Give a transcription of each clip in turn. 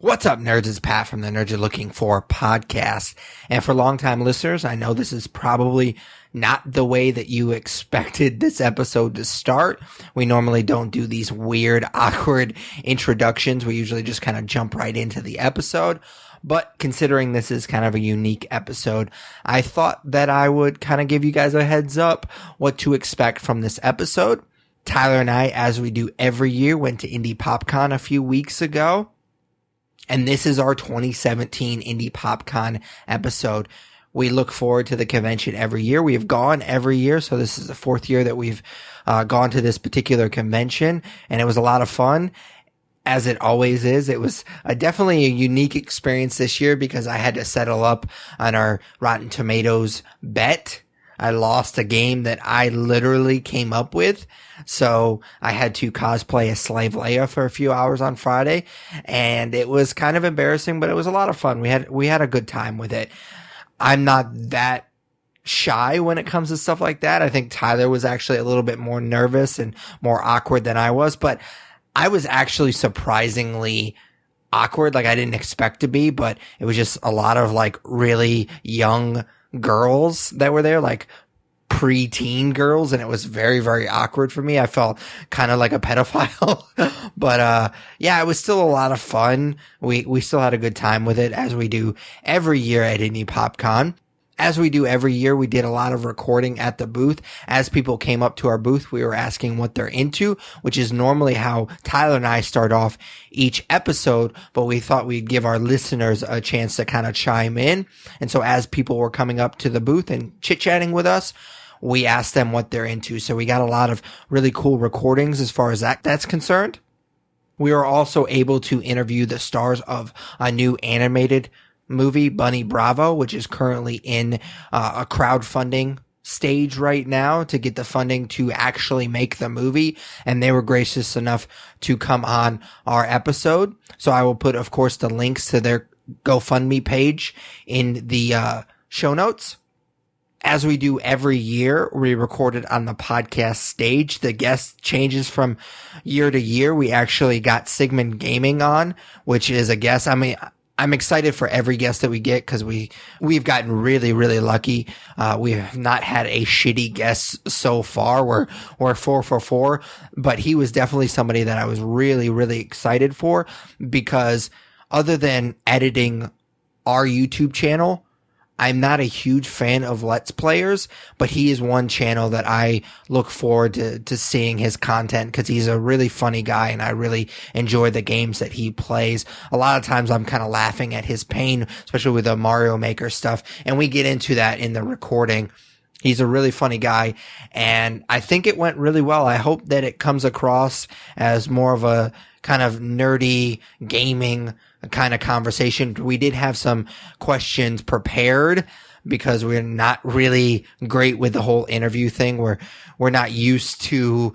What's up, nerds? It's Pat from the Nerds You're Looking For podcast. And for longtime listeners, I know this is probably not the way that you expected this episode to start. We normally don't do these weird, awkward introductions. We usually just kind of jump right into the episode. But considering this is kind of a unique episode, I thought that I would kind of give you guys a heads up what to expect from this episode. Tyler and I, as we do every year, went to Indy Pop Con a few weeks ago. And this is our 2017 Indy Pop Con episode. We look forward to the convention every year. We have gone every year, so this is the fourth year that we've gone to this particular convention, and it was a lot of fun, as it always is. It was definitely a unique experience this year because I had to settle up on our Rotten Tomatoes bet. I lost a game that I literally came up with. So I had to cosplay as Slave Leia for a few hours on Friday, and it was kind of embarrassing, but it was a lot of fun. We had a good time with it. I'm not that shy when it comes to stuff like that. I think Tyler was actually a little bit more nervous and more awkward than I was, but I was actually surprisingly awkward. Like, I didn't expect to be, but it was just a lot of like really young girls that were there, like pre-teen girls, and it was very, very awkward for me. I felt kind of like a pedophile, but yeah, it was still a lot of fun. We still had a good time with it, as we do every year at Indy Pop Con. As we do every year, we did a lot of recording at the booth. As people came up to our booth, we were asking what they're into, which is normally how Tyler and I start off each episode, but we thought we'd give our listeners a chance to kind of chime in. And so as people were coming up to the booth and chit-chatting with us, we asked them what they're into. So we got a lot of really cool recordings as far as that's concerned. We were also able to interview the stars of a new animated movie, Bunny Bravo, which is currently in a crowdfunding stage right now to get the funding to actually make the movie. And they were gracious enough to come on our episode. So I will put, of course, the links to their GoFundMe page in the show notes. As we do every year, we recorded on the podcast stage. The guest changes from year to year. We actually got SygMan Gaming on, which is a guest. I mean, I'm excited for every guest that we get because we've gotten really, really lucky. We have not had a shitty guest so far. We're 4 for 4, but he was definitely somebody that I was really, really excited for because other than editing our YouTube channel, I'm not a huge fan of Let's Players, but he is one channel that I look forward to seeing his content because he's a really funny guy and I really enjoy the games that he plays. A lot of times I'm kind of laughing at his pain, especially with the Mario Maker stuff, and we get into that in the recording. He's a really funny guy, and I think it went really well. I hope that it comes across as more of a kind of nerdy gaming kind of conversation. We did have some questions prepared because we're not really great with the whole interview thing. We're not used to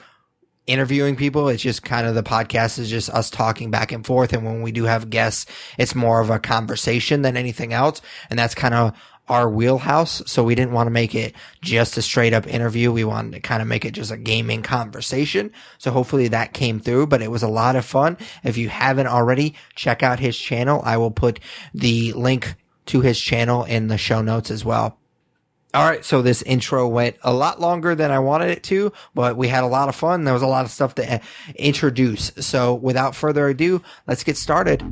interviewing people. It's just kind of the podcast is just us talking back and forth. And when we do have guests, it's more of a conversation than anything else. And that's kind of our wheelhouse. So we didn't want to make it just a straight up interview. We wanted to kind of make it just a gaming conversation. So hopefully that came through, but it was a lot of fun. If you haven't already, check out his channel. I will put the link to his channel in the show notes as well. All right. So this intro went a lot longer than I wanted it to, but we had a lot of fun. There was a lot of stuff to introduce. So without further ado, let's get started.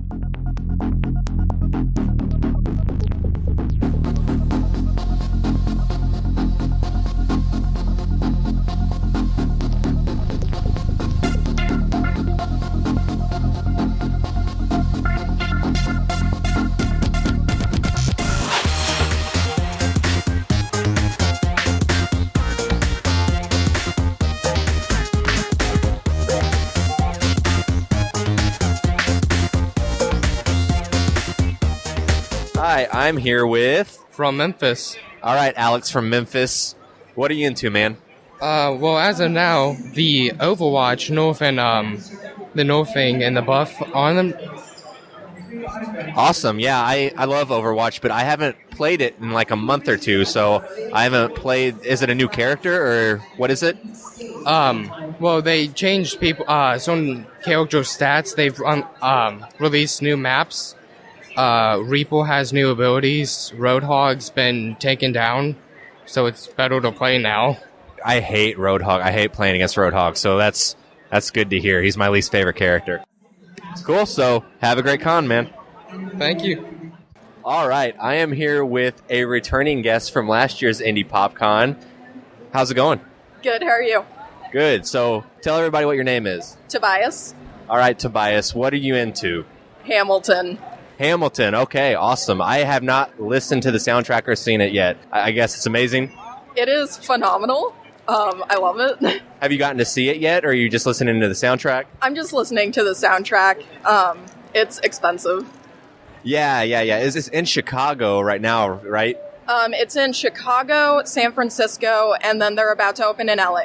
Hi, I'm here with... From Memphis. All right, Alex from Memphis. What are you into, man? Well, as of now, the Overwatch North and the Northing and the buff on them. Awesome. Yeah, I love Overwatch, but I haven't played it in like a month or two, so I haven't played... Is it a new character, or what is it? Well, they changed people, some character stats. They've released new maps. Reaper has new abilities. Roadhog's been taken down, so it's better to play now. I hate Roadhog. I hate playing against Roadhog, so that's good to hear. He's my least favorite character. Cool, so have a great con, man. Thank you. All right, I am here with a returning guest from last year's Indy Pop Con. How's it going? Good, how are you? Good, so tell everybody what your name is. Tobias. All right, Tobias, what are you into? Hamilton. Hamilton, okay, awesome. I have not listened to the soundtrack or seen it yet. I guess it's amazing. It is phenomenal. I love it. Have you gotten to see it yet, or are you just listening to the soundtrack? I'm just listening to the soundtrack. It's expensive. Yeah. Is this in Chicago right now, right? It's in Chicago, San Francisco, and then they're about to open in LA.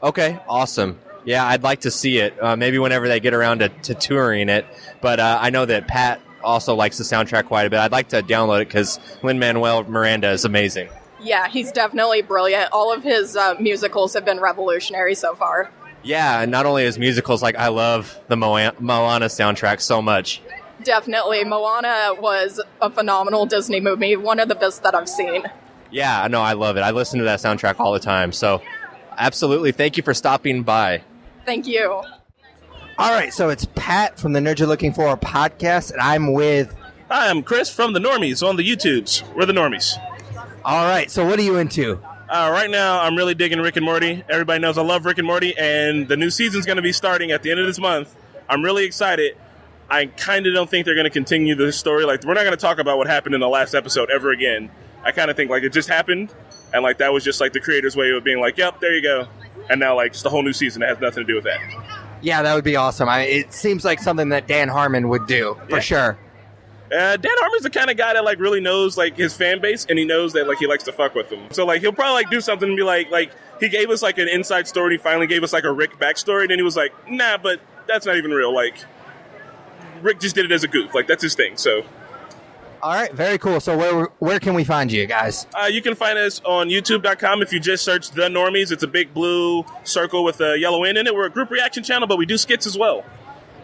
Okay, awesome. Yeah, I'd like to see it, maybe whenever they get around to touring it. But I know that Pat also likes the soundtrack quite a bit. I'd like to download it because Lin-Manuel Miranda is amazing. Yeah, he's definitely brilliant. All of his musicals have been revolutionary so far. Yeah, and not only his musicals, like I love the Moana soundtrack so much. Definitely. Moana was a phenomenal Disney movie, one of the best that I've seen. Yeah, no, I love it. I listen to that soundtrack all the time. So, absolutely, thank you for stopping by. Thank you. All right, so it's Pat from the Nerd You're Looking For podcast, and I'm with... Hi, I'm Chris from the Normies on the YouTubes. We're the Normies. All right, so what are you into? Right now, I'm really digging Rick and Morty. Everybody knows I love Rick and Morty, and the new season's going to be starting at the end of this month. I'm really excited. I kind of don't think they're going to continue the story. Like, we're not going to talk about what happened in the last episode ever again. I kind of think, like, it just happened, and, like, that was just, like, the creator's way of being like, yep, there you go. And now, like, just a whole new season that has nothing to do with that. Yeah, that would be awesome. It seems like something that Dan Harmon would do, for sure. Dan Harmon's the kind of guy that, like, really knows, like, his fan base, and he knows that, like, he likes to fuck with them. So, like, he'll probably, like, do something and be like, he gave us, like, an inside story, and he finally gave us, like, a Rick backstory, and then he was like, nah, but that's not even real. Like, Rick just did it as a goof. Like, that's his thing, so. All right, very cool. So where can we find you guys? You can find us on YouTube.com if you just search The Normies. It's a big blue circle with a yellow N in it. We're a group reaction channel, but we do skits as well.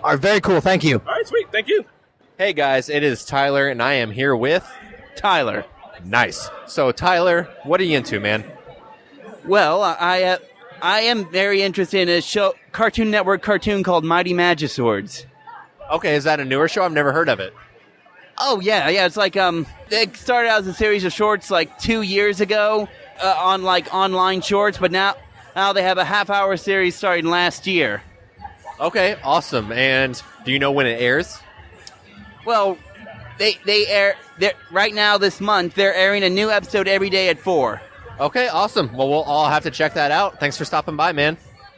All right, very cool. Thank you. All right, sweet. Thank you. Hey guys, it is Tyler, and I am here with Tyler. Nice. So Tyler, what are you into, man? Well, I am very interested in a Cartoon Network cartoon called Mighty Magiswords. Okay, is that a newer show? I've never heard of it. Oh, yeah, it's like, it started out as a series of shorts like 2 years ago on like online shorts, but now they have a half-hour series starting last year. Okay, awesome. And do you know when it airs? Well, they air right now this month. They're airing a new episode every day at 4. Okay, awesome. Well, we'll all have to check that out. Thanks for stopping by, man.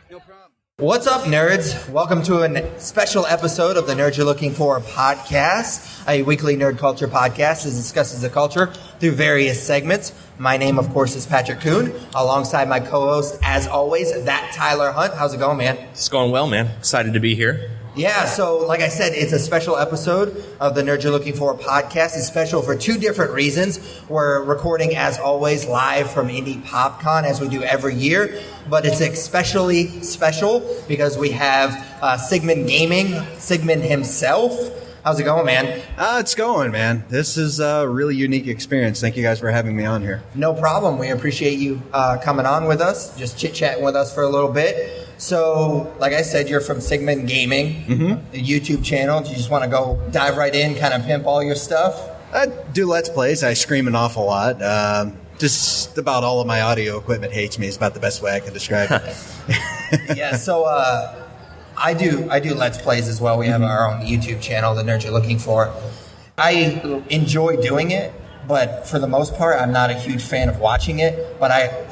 No problem. What's up, nerds? Welcome to a special episode of the Nerd You're Looking For podcast, a weekly nerd culture podcast that discusses the culture through various segments. My name, of course, is Patrick Kuhn, alongside my co-host, as always, that Tyler Hunt. How's it going, man? It's going well, man. Excited to be here. Yeah, so like I said, it's a special episode of the Nerd You're Looking For podcast. It's special for two different reasons. We're recording, as always, live from Indy Pop Con, as we do every year. But it's especially special because we have SygMan Gaming, SygMan himself. How's it going, man? It's going, man. This is a really unique experience. Thank you guys for having me on here. No problem. We appreciate you coming on with us, just chit-chatting with us for a little bit. So, like I said, you're from SygMan Gaming, the YouTube channel. Do you just want to go dive right in, kind of pimp all your stuff? I do Let's Plays. I scream an awful lot. Just about all of my audio equipment hates me is about the best way I can describe it. Yeah, so I do Let's Plays as well. We have our own YouTube channel, The Nerd You're Looking For. I enjoy doing it, but for the most part, I'm not a huge fan of watching it, but I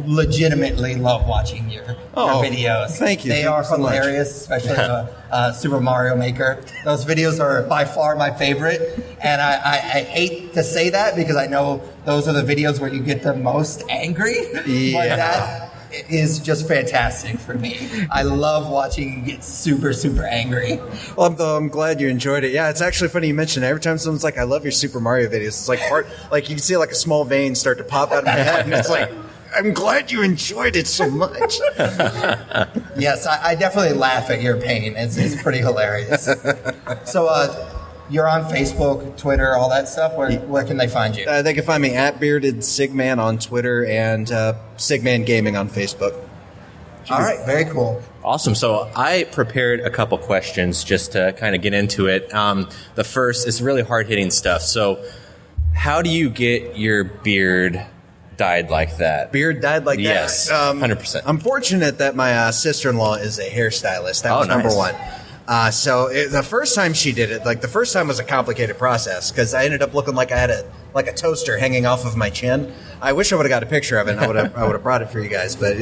legitimately love watching your videos. Thank you. They are hilarious, especially the Super Mario Maker. Those videos are by far my favorite, and I hate to say that because I know those are the videos where you get the most angry, but that is just fantastic for me. I love watching you get super, super angry. Well, I'm glad you enjoyed it. Yeah, it's actually funny you mentioned it. Every time someone's like, I love your Super Mario videos, it's like you can see like a small vein start to pop out of my head, and it's like, I'm glad you enjoyed it so much. Yes, I definitely laugh at your pain. It's pretty hilarious. So, you're on Facebook, Twitter, all that stuff. Where can they find you? They can find me at Bearded SygMan on Twitter and SygMan Gaming on Facebook. All right, very cool. Awesome. So I prepared a couple questions just to kind of get into it. The first is really hard-hitting stuff. So how do you get your beard dyed like that? Beard dyed like yes, that? 100%. I'm fortunate that my sister-in-law is a hairstylist. That was nice. number one. The first time she did it, the first time was a complicated process because I ended up looking like I had a toaster hanging off of my chin. I wish I would have got a picture of it and I would have brought it for you guys, but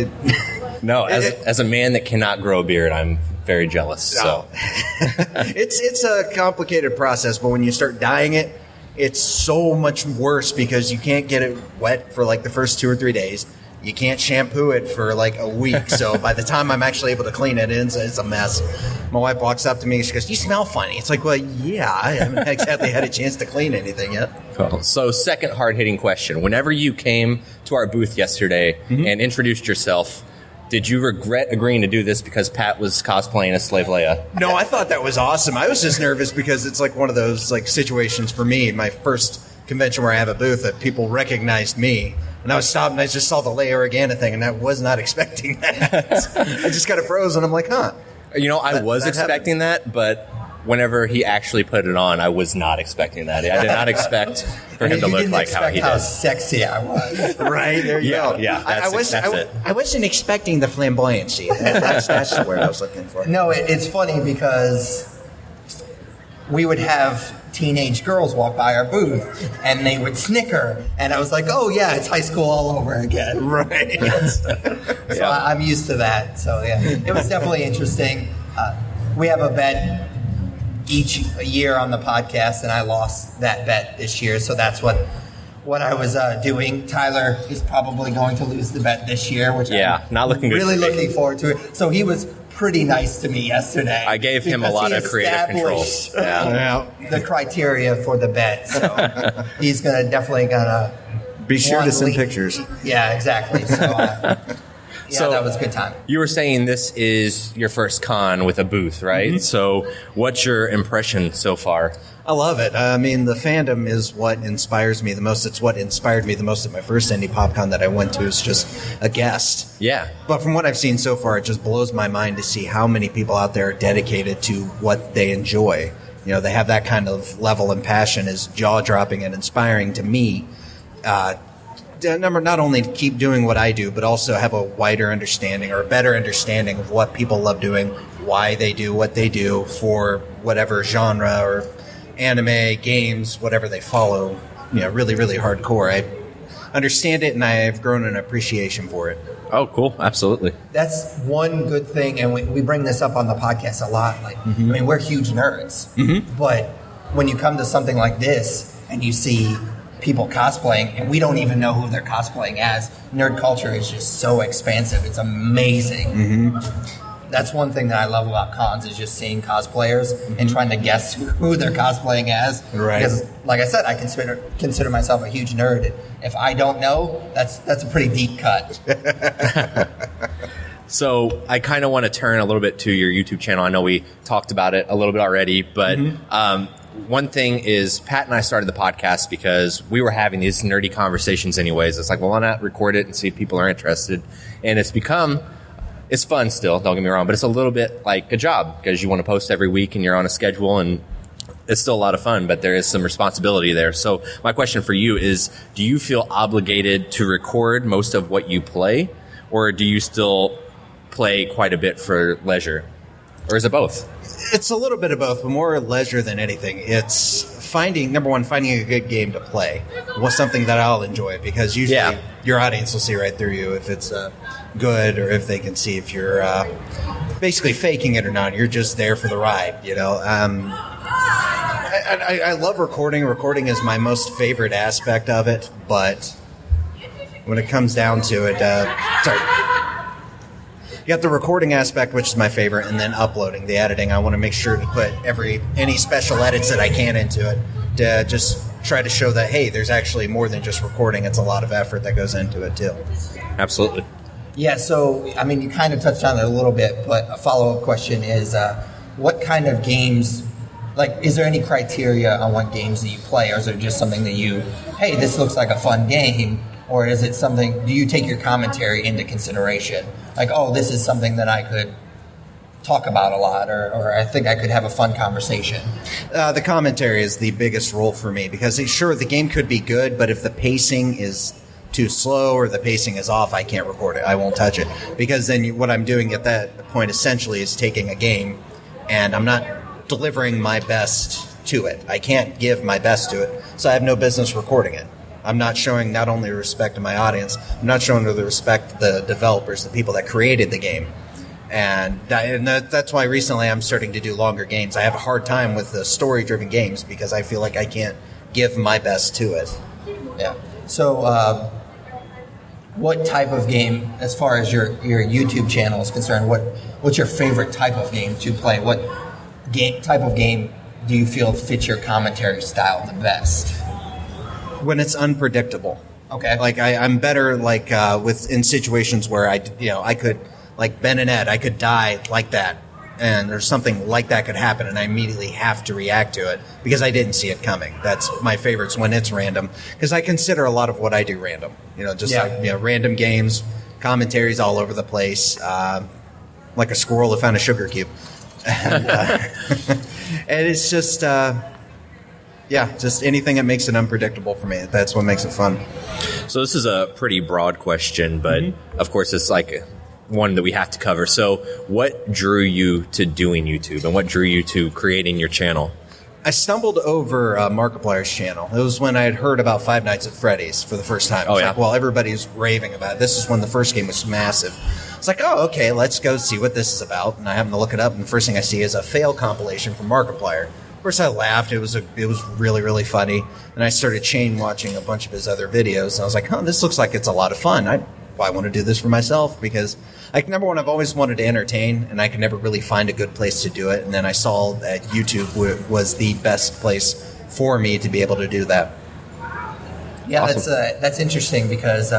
No, as a man that cannot grow a beard, I'm very jealous. So it's a complicated process, but when you start dyeing it, it's so much worse because you can't get it wet for the first 2 or 3 days. You can't shampoo it for a week. So by the time I'm actually able to clean it in, it's a mess. My wife walks up to me and she goes, "You smell funny." It's well, yeah, I haven't exactly had a chance to clean anything yet. Cool. So second hard-hitting question. Whenever you came to our booth yesterday and introduced yourself, did you regret agreeing to do this because Pat was cosplaying as Slave Leia? No, I thought that was awesome. I was just nervous because it's one of those situations for me, my first convention where I have a booth, that people recognized me. And I was stopped and I just saw the Leia Organa thing and I was not expecting that. I just kind of froze and I'm like, huh. I was expecting that, but whenever he actually put it on, I was not expecting that. I did not expect for him to look like how he did. How sexy I was. Right, there you go. Yeah, that's it. I wasn't expecting the flamboyancy. That's the word I was looking for. No, it's funny because we would have teenage girls walk by our booth and they would snicker and I was like, oh yeah, it's high school all over again. Right. So I'm used to that. So yeah, it was definitely interesting. We have a bet each year on the podcast and I lost that bet this year. So that's what I was doing. Tyler is probably going to lose the bet this year, which I'm not looking good. Really looking forward to it. So he was pretty nice to me yesterday. I gave him a lot of creative control. The criteria for the bet. So he's definitely gonna be sure to send pictures. Yeah, exactly. So that was a good time. You were saying this is your first con with a booth, right? Mm-hmm. So what's your impression so far? I love it. I mean, the fandom is what inspires me the most. It's what inspired me the most at my first Indy Pop Con that I went to as just a guest. Yeah. But from what I've seen so far, it just blows my mind to see how many people out there are dedicated to what they enjoy. They have that kind of level and passion is jaw-dropping and inspiring to me. Not only to keep doing what I do, but also have a wider understanding or a better understanding of what people love doing, why they do what they do for whatever genre or anime, games, whatever they follow, really, really hardcore. I understand it and I've grown an appreciation for it. Oh, cool. Absolutely. That's one good thing, and we bring this up on the podcast a lot. I mean, we're huge nerds, but when you come to something like this and you see people cosplaying, and we don't even know who they're cosplaying as, nerd culture is just so expansive. It's amazing. That's one thing that I love about cons is just seeing cosplayers and trying to guess who they're cosplaying as. Right. Because, like I said, I consider myself a huge nerd. If I don't know, that's a pretty deep cut. So I kind of want to turn a little bit to your YouTube channel. I know we talked about it a little bit already, but one thing is Pat and I started the podcast because we were having these nerdy conversations anyways. It's well, why not record it and see if people are interested? And it's fun still, don't get me wrong, but it's a little bit like a job because you want to post every week and you're on a schedule and it's still a lot of fun, but there is some responsibility there. So my question for you is, do you feel obligated to record most of what you play, or do you still play quite a bit for leisure? Or is it both? It's a little bit of both, but more leisure than anything. It's finding a good game to play. What's something that I'll enjoy, because usually your audience will see right through you if it's good, or if they can see if you're basically faking it or not. You're just there for the ride, I love recording. Recording is my most favorite aspect of it, but when it comes down to it, you got the recording aspect, which is my favorite, and then uploading, the editing. I want to make sure to put any special edits that I can into it to just try to show that, hey, there's actually more than just recording. It's a lot of effort that goes into it, too. absolutely. Yeah, so, I mean, you kind of touched on it a little bit, but a follow-up question is, what kind of games, like, is there any criteria on what games that you play, or is it just something that hey, this looks like a fun game, or is it something, do you take your commentary into consideration? Like, oh, this is something that I could talk about a lot, or I think I could have a fun conversation. The commentary is the biggest role for me, because sure, the game could be good, but if the pacing is too slow or the pacing is off, I can't record it. I won't touch it, because then what I'm doing at that point essentially is taking a game and I'm not delivering my best to it. I can't give my best to it, so I have no business recording it. I'm not showing not only respect to my audience, I'm not showing the respect to the developers, the people that created the game. And that's why recently I'm starting to do longer games. I have a hard time with the story-driven games because I feel like I can't give my best to it. Yeah. So, what type of game, as far as your YouTube channel is concerned, what's your favorite type of game to play? What type of game do you feel fits your commentary style the best? When it's unpredictable. Okay. Like I'm better in situations where I could, like Ben and Ed, I could die like that, and there's something like that could happen, and I immediately have to react to it because I didn't see it coming. That's my favorites when it's random, because I consider a lot of what I do random. Random games, commentaries all over the place, like a squirrel that found a sugar cube, and it's just anything that makes it unpredictable for me. That's what makes it fun. So this is a pretty broad question, but of course it's like one that we have to cover. So what drew you to doing YouTube, and what drew you to creating your channel? I stumbled over Markiplier's channel. It was when I had heard about Five Nights at Freddy's for the first time. Like, well, everybody's raving about it. This is when the first game was massive. It's like, oh, okay, let's go see what this is about. And I happen to look it up, and the first thing I see is a fail compilation from Markiplier. Of course, I laughed. It was really, really funny. And I started chain watching a bunch of his other videos. And I was like, this looks like it's a lot of fun. I want to do this for myself, because, like, number one, I've always wanted to entertain, and I could never really find a good place to do it. And then I saw that YouTube was the best place for me to be able to do that. Yeah, awesome. That's interesting, because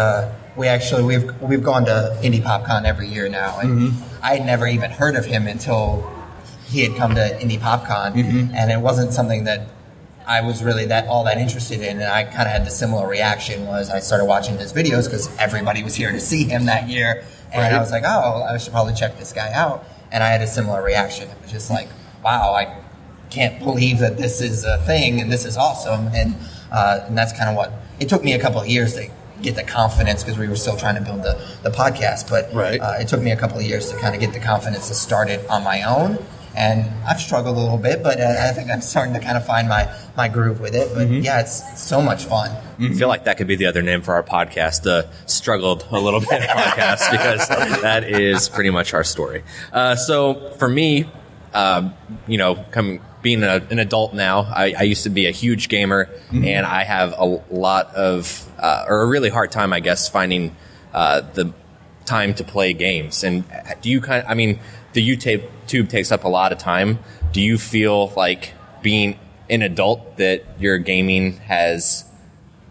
we've gone to Indy Pop Con every year now, and I had never even heard of him until he had come to Indy Pop Con, and it wasn't something that I was really all that interested in, and I kind of had the similar reaction. Was I started watching his videos because everybody was here to see him that year, and I was like, oh, I should probably check this guy out. And I had a similar reaction. It was just like, wow, I can't believe that this is a thing, and this is awesome. And that's kind of what it took me a couple of years to get the confidence, because we were still trying to build the podcast. But it took me a couple of years to kind of get the confidence to start it on my own. And I've struggled a little bit, but I think I'm starting to kind of find my groove with it. But yeah, it's so much fun. I feel like that could be the other name for our podcast, the Struggled a Little Bit podcast, because that is pretty much our story. So for me, being an adult now, I used to be a huge gamer, and I have a lot of, or a really hard time, I guess, finding the time to play games. And do you the YouTube takes up a lot of time. Do you feel like, being an adult, that your gaming has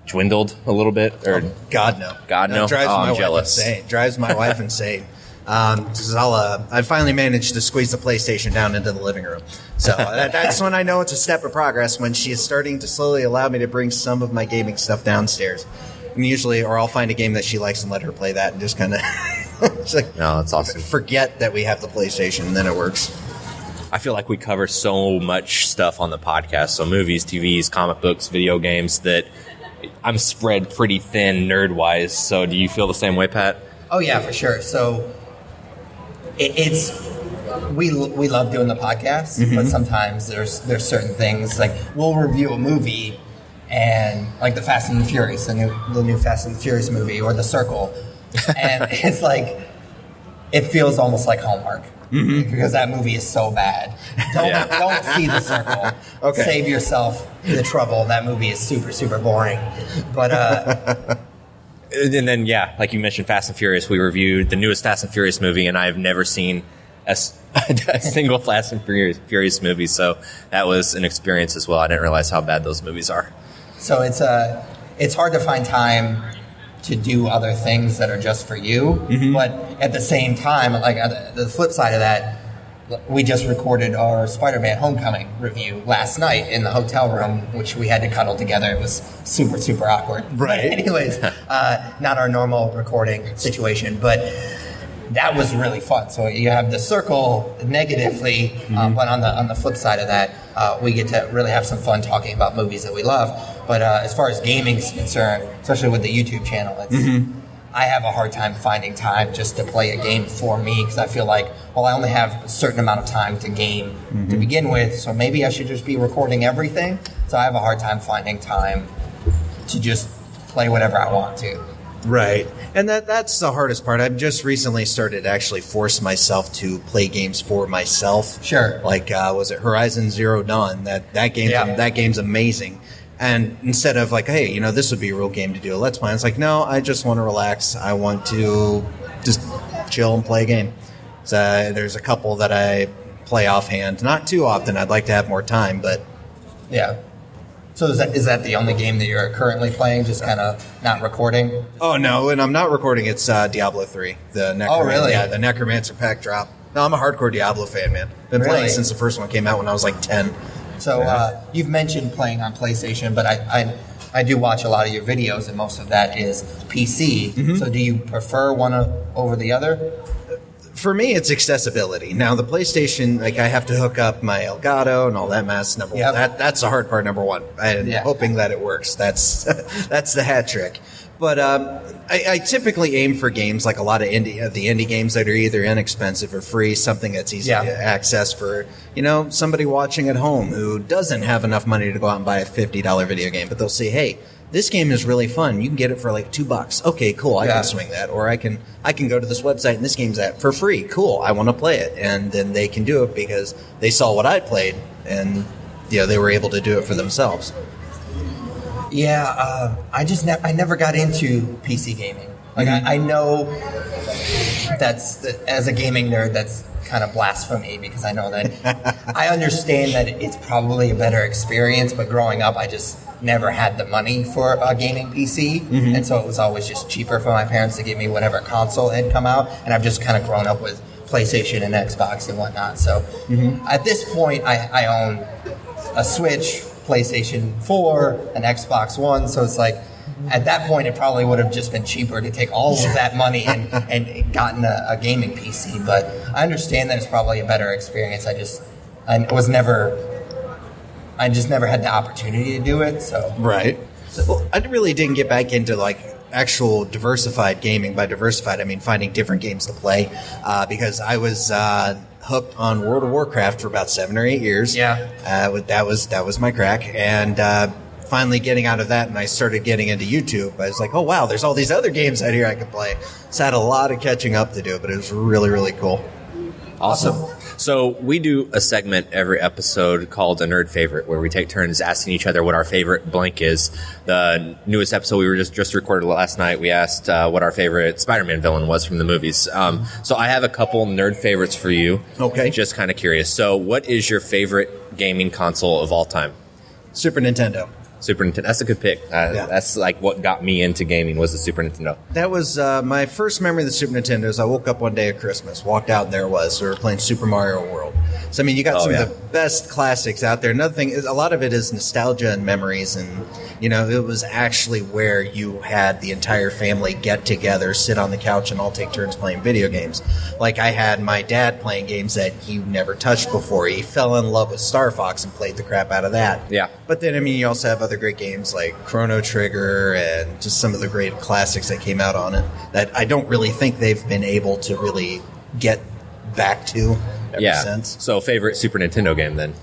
dwindled a little bit? Or God, no. God, no? I'm jealous. Drives my wife insane. I finally managed to squeeze the PlayStation down into the living room. So that's when I know it's a step of progress, when she is starting to slowly allow me to bring some of my gaming stuff downstairs. And usually, or I'll find a game that she likes and let her play that, and just kind of like, no, that's awesome. Forget that we have the PlayStation, and then it works. I feel like we cover so much stuff on the podcast, so movies, TVs, comic books, video games, that I'm spread pretty thin nerd-wise. So do you feel the same way, Pat? Oh, yeah, for sure. So we love doing the podcast, but sometimes there's certain things, like we'll review a movie, and like the Fast and the Furious, the new Fast and the Furious movie, or The Circle, and it's like, it feels almost like Hallmark, because that movie is so bad. Don't see The Circle. Okay. Save yourself the trouble. That movie is super, super boring. But and then, yeah, like you mentioned, Fast and Furious. We reviewed the newest Fast and Furious movie, and I've never seen a single Fast and Furious movie, so that was an experience as well. I didn't realize how bad those movies are. So it's hard to find time to do other things that are just for you. But at the same time, like the flip side of that, we just recorded our SpiderMan Homecoming review last night in the hotel room, which we had to cuddle together. It was super, super awkward. Right. But anyways, not our normal recording situation, but that was really fun. So you have the circle negatively, but on the flip side of that, we get to really have some fun talking about movies that we love. But as far as gaming is concerned, especially with the YouTube channel, I have a hard time finding time just to play a game for me, because I feel like, well, I only have a certain amount of time to game to begin with, so maybe I should just be recording everything. So I have a hard time finding time to just play whatever I want to. Right. And that's the hardest part. I've just recently started to actually force myself to play games for myself. Sure. Like, was it Horizon Zero Dawn? That game's amazing. And instead of like, hey, this would be a real game to do a Let's Play, it's like, no, I just want to relax. I want to just chill and play a game. So there's a couple that I play offhand. Not too often. I'd like to have more time, but... Yeah. So is that the only game that you're currently playing, just kind of not recording? Oh, no, and I'm not recording. It's Diablo 3. Oh, really? Yeah, the Necromancer pack drop. No, I'm a hardcore Diablo fan, man. Been playing since the first one came out when I was like 10. So you've mentioned playing on PlayStation, but I do watch a lot of your videos, and most of that is PC. So do you prefer one over the other? For me, it's accessibility. Now, the PlayStation, like, I have to hook up my Elgato and all that mess. Number one, that's the hard part. Number one, and hoping that it works. That's the hat trick. But I typically aim for games like a lot of indie games that are either inexpensive or free, something that's easy to access for somebody watching at home who doesn't have enough money to go out and buy a $50 video game, but they'll say, hey, this game is really fun. You can get it for like $2. Okay, cool. I can swing that. Or I can go to this website and this game's for free. Cool. I want to play it. And then they can do it because they saw what I played and they were able to do it for themselves. Yeah, I never got into PC gaming. Like I know as a gaming nerd, that's kind of blasphemy, because I know that I understand that it's probably a better experience, but growing up, I just never had the money for a gaming PC, and so it was always just cheaper for my parents to give me whatever console had come out, and I've just kind of grown up with PlayStation and Xbox and whatnot. So at this point, I own a Switch, PlayStation 4, an Xbox One, so it's like, at that point, it probably would have just been cheaper to take all of that money and gotten a gaming PC. But I understand that it's probably a better experience. I just never had the opportunity to do it. So right. Well, I really didn't get back into like actual diversified gaming. By diversified, I mean finding different games to play, because I was hooked on World of Warcraft for about 7 or 8 years. Yeah, that was my crack, and finally getting out of that, and I started getting into YouTube. I was like, oh wow, there's all these other games out here I could play. So I had a lot of catching up to do, but it was really, really cool. Awesome. So we do a segment every episode called A Nerd Favorite, where we take turns asking each other what our favorite blank is. The newest episode we were just recorded last night, we asked what our favorite Spider-Man villain was from the movies. So I have a couple nerd favorites for you. Okay. Just kind of curious. So what is your favorite gaming console of all time? Super Nintendo. Super Nintendo. That's a good pick. That's like what got me into gaming was the Super Nintendo. That was my first memory of the Super Nintendo. Is I woke up one day at Christmas, walked out, and there it was. We were playing Super Mario World. So, I mean, you got some of the best classics out there. Another thing is a lot of it is nostalgia and memories. And, it was actually where you had the entire family get together, sit on the couch, and all take turns playing video games. Like, I had my dad playing games that he never touched before. He fell in love with Star Fox and played the crap out of that. Yeah. But then, I mean, you also have other great games like Chrono Trigger and just some of the great classics that came out on it that I don't really think they've been able to really get back to ever since. So favorite Super Nintendo game then?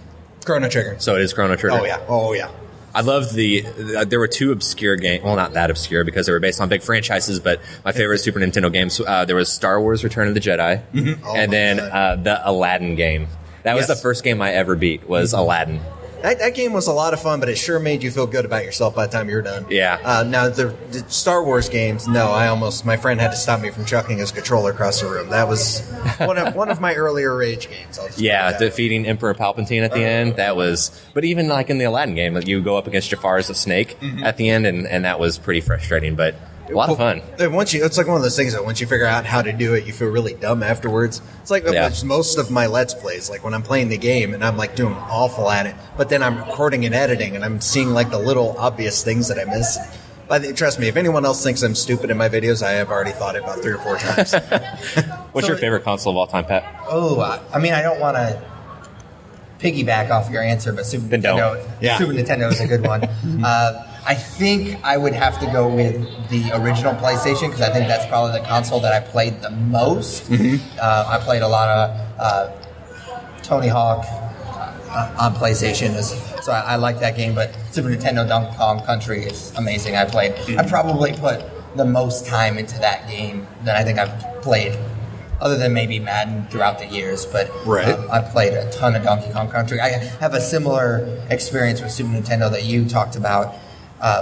Chrono Trigger. So it is Chrono Trigger? Oh yeah. I loved there were two obscure games, well, not that obscure because they were based on big franchises, but my favorite Super Nintendo games, there was Star Wars Return of the Jedi, and then the Aladdin game. That was the first game I ever beat, was Aladdin. That game was a lot of fun, but it sure made you feel good about yourself by the time you were done. Yeah. Now, the Star Wars games, my friend had to stop me from chucking his controller across the room. That was one of my earlier rage games. Defeating Emperor Palpatine at the end, that was... But even like in the Aladdin game, you go up against Jafar's of Snake at the end, and that was pretty frustrating, but A lot of fun. And it's like one of those things that once you figure out how to do it, you feel really dumb afterwards. It's like most of my Let's Plays, like when I'm playing the game and I'm like doing awful at it, but then I'm recording and editing and I'm seeing like the little obvious things that I miss. But trust me, if anyone else thinks I'm stupid in my videos, I have already thought it about 3 or 4 times. What's your favorite console of all time, Pat? I mean, I don't want to piggyback off your answer, but Super Nintendo is a good one. I think I would have to go with the original PlayStation because I think that's probably the console that I played the most. I played a lot of Tony Hawk on PlayStation, so I like that game. But Super Nintendo Donkey Kong Country is amazing. I probably put the most time into that game than I think I've played, other than maybe Madden throughout the years. But I played a ton of Donkey Kong Country. I have a similar experience with Super Nintendo that you talked about.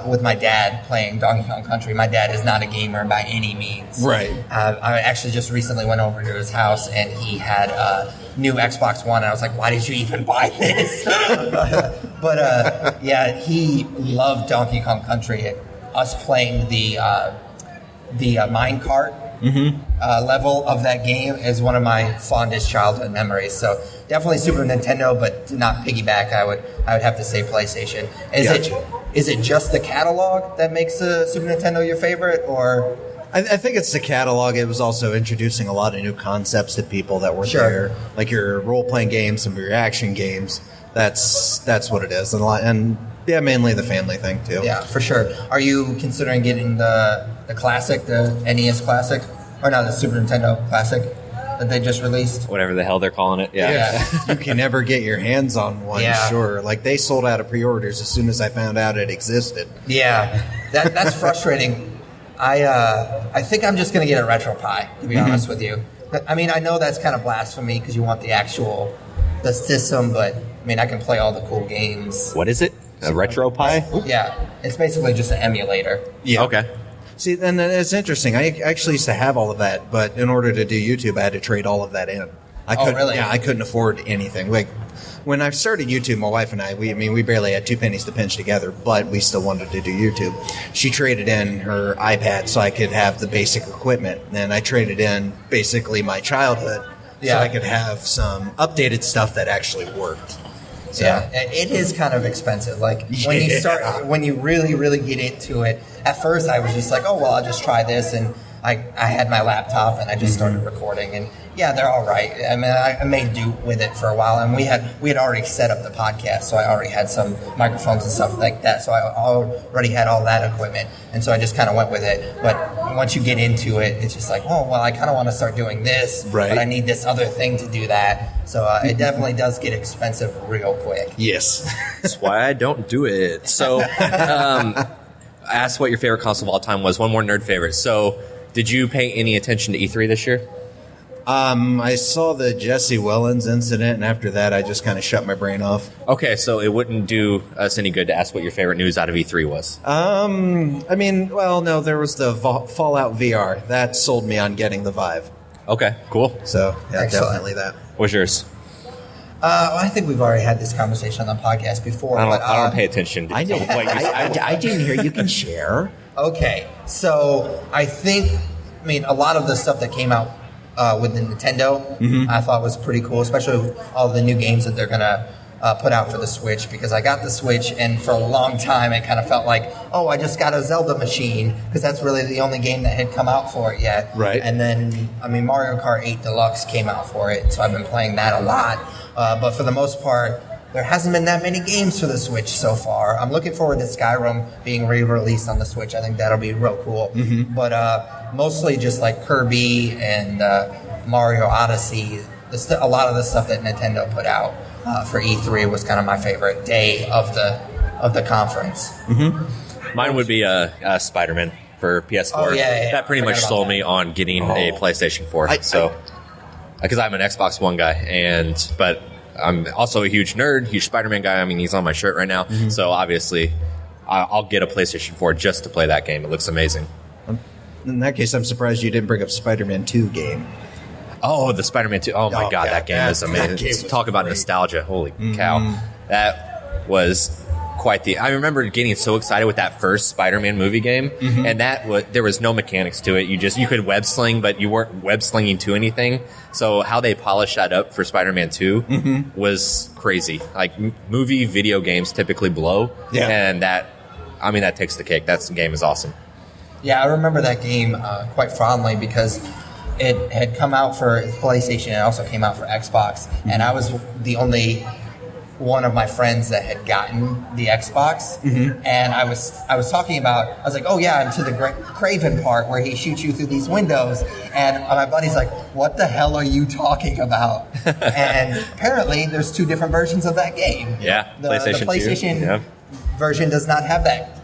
With my dad playing Donkey Kong Country. My dad is not a gamer by any means. Right. I actually just recently went over to his house and he had a new Xbox One. And I was like, why did you even buy this? but he loved Donkey Kong Country. Us playing the minecart level of that game is one of my fondest childhood memories. So definitely Super Nintendo, but to not piggyback, I would have to say PlayStation. Is it just the catalog that makes Super Nintendo your favorite, or? I think it's the catalog. It was also introducing a lot of new concepts to people that weren't there, like your role-playing games, some of your action games. That's what it is, and mainly the family thing too. Yeah, for sure. Are you considering getting the classic, the NES Classic, or not the Super Nintendo Classic that they just released? Whatever the hell they're calling it. Yeah. You can never get your hands on one, sure. Like, they sold out of pre-orders as soon as I found out it existed. Yeah, that's frustrating. I think I'm just going to get a RetroPie, to be honest with you. I mean, I know that's kind of blasphemy because you want the system, but, I mean, I can play all the cool games. What is it? A RetroPie? Yeah, it's basically just an emulator. Yeah. Okay. See, and it's interesting. I actually used to have all of that, but in order to do YouTube, I had to trade all of that in. Really? Yeah, I couldn't afford anything. Like, when I started YouTube, my wife and I, we barely had 2 pennies to pinch together, but we still wanted to do YouTube. She traded in her iPad so I could have the basic equipment, and I traded in basically my childhood so I could have some updated stuff that actually worked. So. Yeah, it is kind of expensive. Like, when you really, really get into it, at first I was just like, oh, well, I'll just try this. And I had my laptop and I just started recording. And yeah, they're all right. I mean, I made do with it for a while. And we had already set up the podcast, so I already had some microphones and stuff like that. So I already had all that equipment. And so I just kind of went with it. But once you get into it, it's just like, oh, well, I kind of want to start doing this, but I need this other thing to do that. So it definitely does get expensive real quick. Yes. That's why I don't do it. So I asked what your favorite console of all time was. One more nerd favorite. So did you pay any attention to E3 this year? I saw the Jesse Wellens incident, and after that, I just kind of shut my brain off. Okay, so it wouldn't do us any good to ask what your favorite news out of E3 was. I mean, well, no, there was the Fallout VR. That sold me on getting the Vive. Okay, cool. So, yeah, Excellent. definitely that. What's yours? I think we've already had this conversation on the podcast before. I don't pay attention to I know. what you said. I didn't hear. You can share. Okay, so I think, a lot of the stuff that came out with the Nintendo, I thought was pretty cool, especially with all the new games that they're going to put out for the Switch, because I got the Switch, and for a long time it kind of felt like, oh, I just got a Zelda machine, because that's really the only game that had come out for it yet. Right. And then, Mario Kart 8 Deluxe came out for it, so I've been playing that a lot. But for the most part, there hasn't been that many games for the Switch so far. I'm looking forward to Skyrim being re-released on the Switch. I think that'll be real cool. But mostly just like Kirby and Mario Odyssey. A lot of the stuff that Nintendo put out for E3 was kind of my favorite day of the conference. Mine would be SpiderMan for PS4. Oh, yeah. That pretty much sold me on getting a PlayStation 4. Because I'm an Xbox One guy, but I'm also a huge nerd, huge SpiderMan guy. He's on my shirt right now. So obviously, I'll get a PlayStation 4 just to play that game. It looks amazing. In that case, I'm surprised you didn't bring up Spider-Man 2 game. Oh, the Spider-Man 2. Oh, my God, that game is amazing. Talk about nostalgia. Holy cow. That was quite the. I remember getting so excited with that first Spider-Man movie game, and there was no mechanics to it. You could web sling, but you weren't web slinging to anything. So how they polished that up for Spider-Man 2 was crazy. Like movie video games typically blow, and that takes the cake. That game is awesome. Yeah, I remember that game quite fondly because it had come out for PlayStation and it also came out for Xbox, and I was the only one of my friends that had gotten the Xbox, and I was talking about, I was like, oh yeah, I'm to the Craven part where he shoots you through these windows, and my buddy's like, what the hell are you talking about? And apparently there's 2 different versions of that game. Yeah, the PlayStation version does not have that,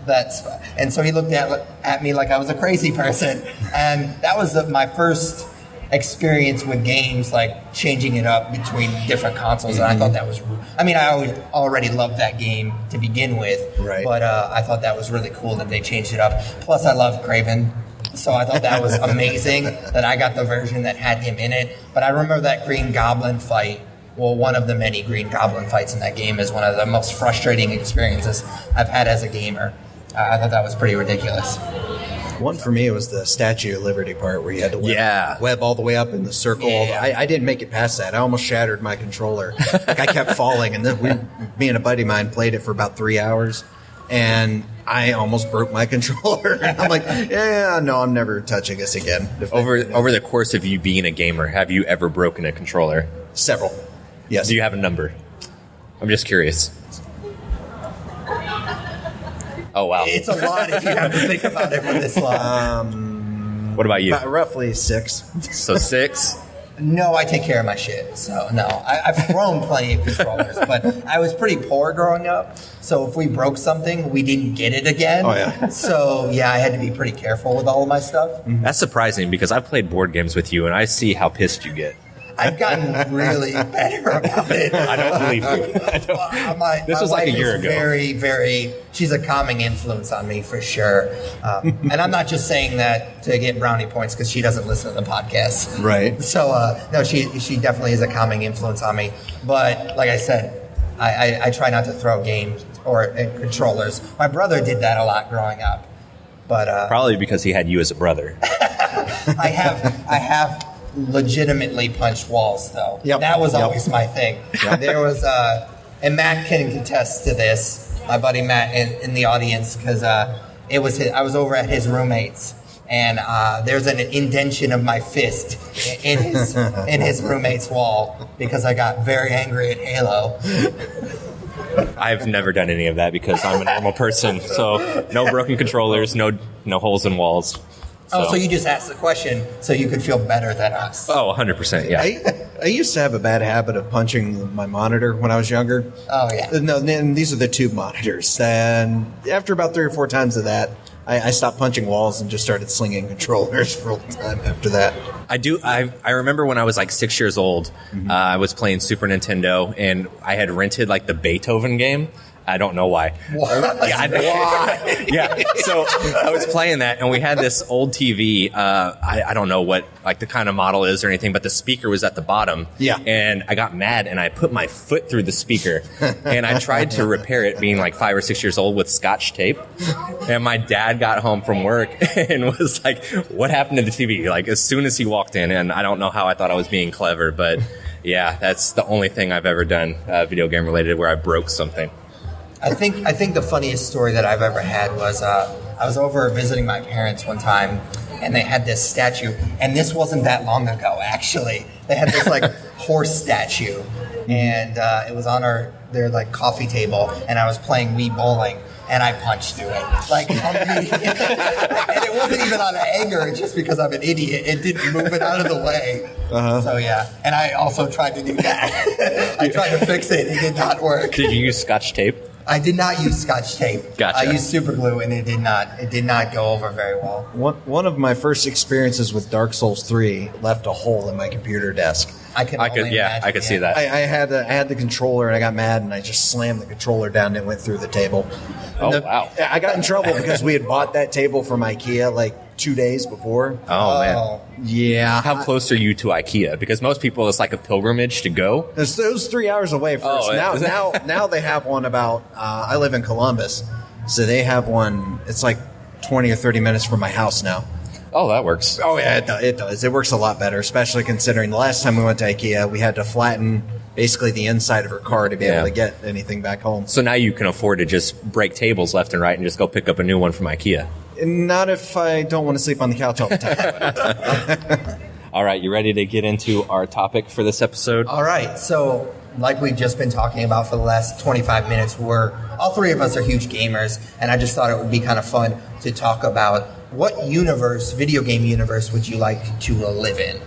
and so he looked at me like I was a crazy person, and that was my first experience with games, like changing it up between different consoles, and I thought that was, I already loved that game to begin with, but I thought that was really cool that they changed it up. Plus I love Craven, so I thought that was amazing that I got the version that had him in it. But I remember that Green Goblin fight, one of the many Green Goblin fights in that game is one of the most frustrating experiences I've had as a gamer. I thought that was pretty ridiculous. One for me was the Statue of Liberty part where you had to web all the way up in the circle. Yeah. I didn't make it past that. I almost shattered my controller. Like I kept falling, and then me and a buddy of mine played it for about 3 hours, and I almost broke my controller. And I'm like, no, I'm never touching this again. Over the course of you being a gamer, have you ever broken a controller? Several. Yes. Do you have a number? I'm just curious. Oh, wow. It's a lot if you have to think about it for this long. What about you? About roughly 6. So 6? No, I take care of my shit. So, no. I've thrown plenty of controllers, but I was pretty poor growing up. So if we broke something, we didn't get it again. Oh, yeah. So, yeah, I had to be pretty careful with all of my stuff. That's surprising because I've played board games with you, and I see how pissed you get. I've gotten really better about it. I don't believe you. This was like a year ago. She's a calming influence on me for sure. And I'm not just saying that to get brownie points because she doesn't listen to the podcast. Right. So, no, she definitely is a calming influence on me. But like I said, I try not to throw games or controllers. My brother did that a lot growing up. But probably because he had you as a brother. I have legitimately punched walls, though. Yep. That was always my thing. There was, and Matt can contest to this, my buddy Matt in the audience, because I was over at his roommate's, and there's an indentation of my fist in his roommate's wall because I got very angry at Halo. I've never done any of that because I'm a normal person. So no broken controllers, no holes in walls. So you just asked the question so you could feel better than us. Oh, 100%, yeah. I used to have a bad habit of punching my monitor when I was younger. Oh, yeah. No, and these are the tube monitors. And after about 3 or 4 times of that, I stopped punching walls and just started slinging controllers for a time after that. I remember when I was like 6 years old, I was playing Super Nintendo, and I had rented like the Beethoven game. I don't know why. What? Why? Yeah. So I was playing that, and we had this old TV. I don't know what like the kind of model is or anything, but the speaker was at the bottom. Yeah. And I got mad, and I put my foot through the speaker, and I tried to repair it, being like 5 or 6 years old, with Scotch tape. And my dad got home from work and was like, "What happened to the TV?" Like as soon as he walked in, and I don't know how I thought I was being clever, but yeah, that's the only thing I've ever done video game related where I broke something. I think the funniest story that I've ever had was I was over visiting my parents one time, and they had this statue, and this wasn't that long ago, actually. They had this, like, horse statue, and it was on their like, coffee table, and I was playing Wii bowling, and I punched through it. Like, and it wasn't even out of anger, it's just because I'm an idiot. It didn't move it out of the way. So, yeah. And I also tried to do that. I tried to fix it. It did not work. Did you use Scotch tape? I did not use Scotch tape. Gotcha. I used super glue, and it did not go over very well. One of my first experiences with Dark Souls 3 left a hole in my computer desk. I could see that. I had the controller, and I got mad, and I just slammed the controller down, and it went through the table. Wow. I got in trouble because we had bought that table from IKEA like 2 days before. Oh, man. Yeah. How close are you to IKEA? Because most people, it's like a pilgrimage to go. It was 3 hours away first. Now they have one about, I live in Columbus, so they have one, it's like 20 or 30 minutes from my house now. Oh, that works. Oh, yeah, it does. It works a lot better, especially considering the last time we went to IKEA, we had to flatten basically the inside of her car to be able to get anything back home. So now you can afford to just break tables left and right and just go pick up a new one from IKEA. Not if I don't want to sleep on the couch all the time. All right, you ready to get into our topic for this episode? All right, so like we've just been talking about for the last 25 minutes, all three of us are huge gamers, and I just thought it would be kind of fun to talk about what video game universe would you like to live in?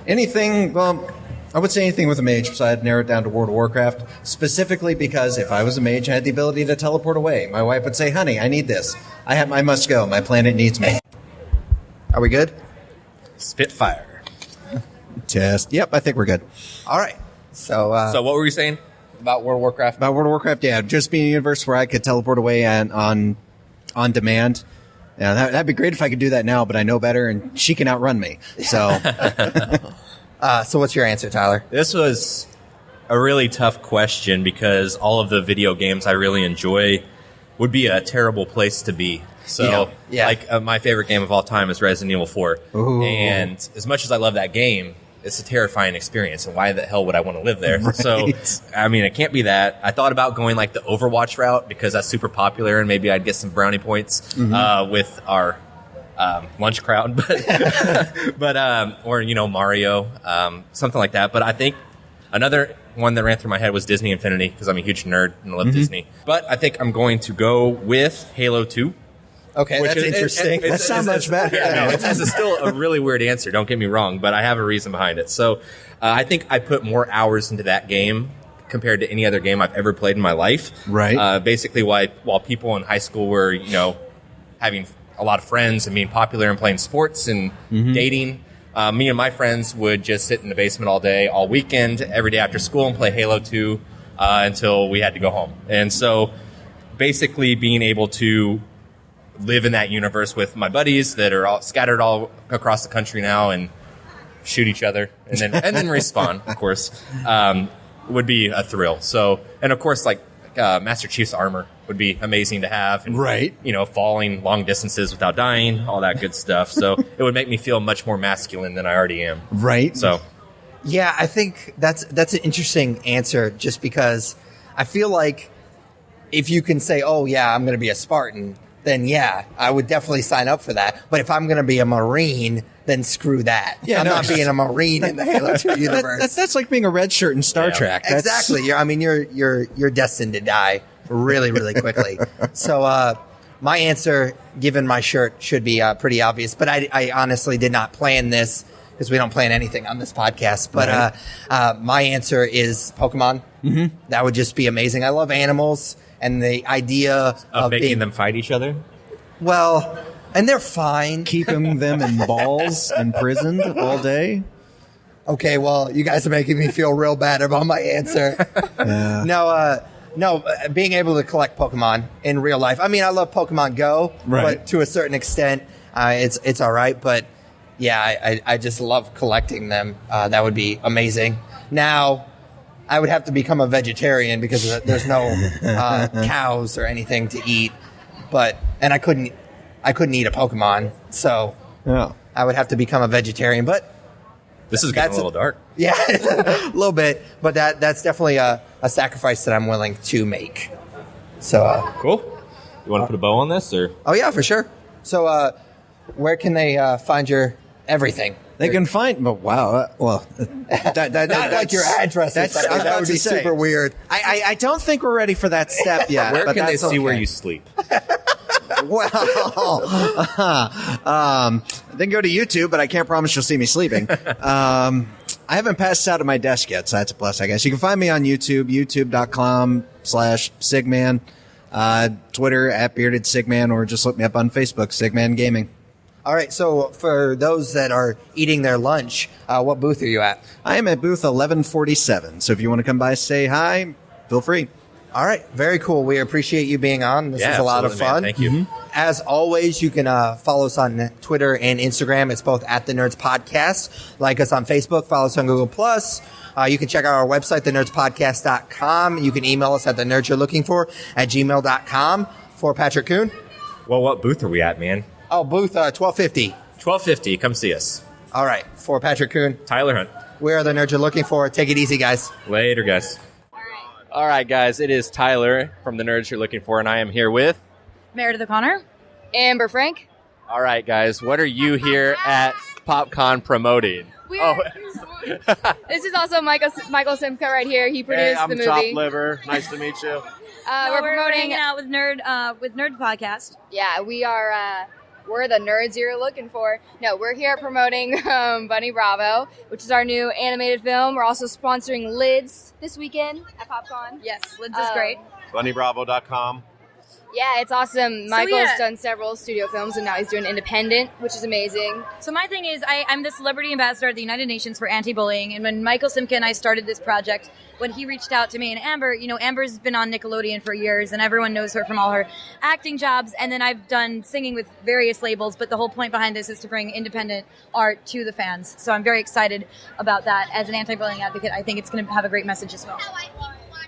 Anything, well, I would say anything with a mage, so I'd narrow it down to World of Warcraft, specifically because if I was a mage, I had the ability to teleport away. My wife would say, honey, I need this. I must go. My planet needs me. Are we good? Spitfire. Test. Yep, I think we're good. All right. So what were you saying about World of Warcraft? About World of Warcraft, yeah. Just being a universe where I could teleport away and on demand. Yeah, that'd be great if I could do that now, but I know better, and she can outrun me. So, so what's your answer, Tyler? This was a really tough question because all of the video games I really enjoy would be a terrible place to be. So, my favorite game of all time is Resident Evil 4. Ooh. And as much as I love that game, it's a terrifying experience, and why the hell would I want to live there? Right. So, I mean, it can't be that. I thought about going like the Overwatch route because that's super popular, and maybe I'd get some brownie points with our lunch crowd, or Mario, something like that. But I think another one that ran through my head was Disney Infinity because I'm a huge nerd and I love Disney. But I think I'm going to go with Halo 2. Okay, that's interesting. That sounds much better. Yeah, no, it's still a really weird answer. Don't get me wrong, but I have a reason behind it. So I think I put more hours into that game compared to any other game I've ever played in my life. Right. Basically, while people in high school were, having a lot of friends and being popular and playing sports and dating, me and my friends would just sit in the basement all day, all weekend, every day after school and play Halo 2 until we had to go home. And so basically being able to live in that universe with my buddies that are all scattered all across the country now and shoot each other and then respawn, of course, would be a thrill. So, and of course, like Master Chief's armor would be amazing to have. And, right. Falling long distances without dying, all that good stuff. So it would make me feel much more masculine than I already am. Right. So, yeah, I think that's an interesting answer just because I feel like if you can say, oh, yeah, I'm going to be a Spartan, then yeah, I would definitely sign up for that. But if I'm going to be a Marine, then screw that. Yeah, I'm not being a Marine in the Halo 2 universe. That's like being a red shirt in Star Trek. Exactly. You're destined to die really, really quickly. So my answer, given my shirt, should be pretty obvious. But I honestly did not plan this because we don't plan anything on this podcast. But my answer is Pokemon. Mm-hmm. That would just be amazing. I love animals. And the idea of making them fight each other? Well, and they're fine. Keeping them in balls and imprisoned all day? Okay, well, you guys are making me feel real bad about my answer. Yeah. No, being able to collect Pokemon in real life. I mean, I love Pokemon Go, but to a certain extent, it's all right. But, yeah, I just love collecting them. That would be amazing. Now, I would have to become a vegetarian because there's no cows or anything to eat. And I couldn't eat a Pokemon, so I would have to become a vegetarian. But this is getting a little dark. Yeah, a little bit. But that's definitely a sacrifice that I'm willing to make. So cool. You want to put a bow on this, or? Oh yeah, for sure. So where can they find your everything? They can find, but wow, that's like your address. That would be super weird. I don't think we're ready for that step yet. Where can they see where you sleep? Well, then go to YouTube, but I can't promise you'll see me sleeping. I haven't passed out at my desk yet, so that's a plus, I guess. You can find me on YouTube, youtube.com/SygMan, Twitter @BeardedSygMan, or just look me up on Facebook, SygMan Gaming. All right, so for those that are eating their lunch, what booth are you at? I am at booth 1147, so if you want to come by, say hi, feel free. All right. Very cool. We appreciate you being on. This is a lot of fun. Man. Thank you. As always, you can follow us on Twitter and Instagram. It's both at The Nerds Podcast. Like us on Facebook. Follow us on Google+. You can check out our website, thenerdspodcast.com. You can email us at thenerdsyou'relooking4@gmail.com. For Patrick Kuhn. Well, what booth are we at, man? Oh, booth 1250. 1250. Come see us. All right. For Patrick Kuhn. Tyler Hunt. We are The Nerds You're Looking For. Take it easy, guys. Later, guys. All right, guys. It is Tyler from The Nerds You're Looking For, and I am here with... Meredith O'Connor. Amber Frank. All right, guys. What are you here at PopCon promoting? This is also Michael Simka right here. He produced the movie. I'm Chop Liver. Nice to meet you. We're promoting hanging out with Nerd Podcast. Yeah, we are. We're the nerds you're looking for. No, we're here promoting Bunny Bravo, which is our new animated film. We're also sponsoring Lids this weekend at PopCon. Yes, Lids is great. BunnyBravo.com. Yeah, it's awesome. Michael's done several studio films, and now he's doing independent, which is amazing. So my thing is, I'm the celebrity ambassador at the United Nations for anti-bullying, and when Michael Simka and I started this project, when he reached out to me and Amber, Amber's been on Nickelodeon for years, and everyone knows her from all her acting jobs, and then I've done singing with various labels, but the whole point behind this is to bring independent art to the fans. So I'm very excited about that. As an anti-bullying advocate, I think it's going to have a great message as well.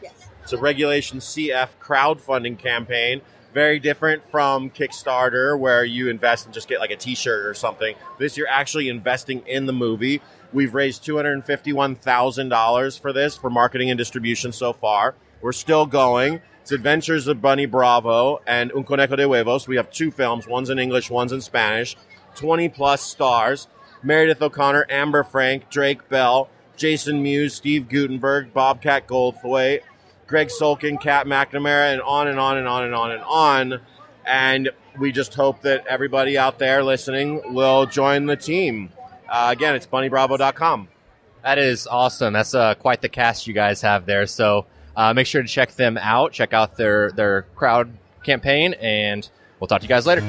Yes. It's a Regulation CF crowdfunding campaign. Very different from Kickstarter, where you invest and just get like a t-shirt or something. This, you're actually investing in the movie. We've raised $251,000 for this, for marketing and distribution so far. We're still going. It's Adventures of Bunny Bravo and Un Conejo de Huevos. We have 2 films. One's in English, one's in Spanish. 20-plus stars. Meredith O'Connor, Amber Frank, Drake Bell, Jason Mewes, Steve Gutenberg, Bobcat Goldthwait, Greg Sulkin, Kat McNamara, and on and on and on and on and on. And we just hope that everybody out there listening will join the team. Again, it's bunnybravo.com. That is awesome. That's quite the cast you guys have there. So make sure to check them out. Check out their crowd campaign, and we'll talk to you guys later.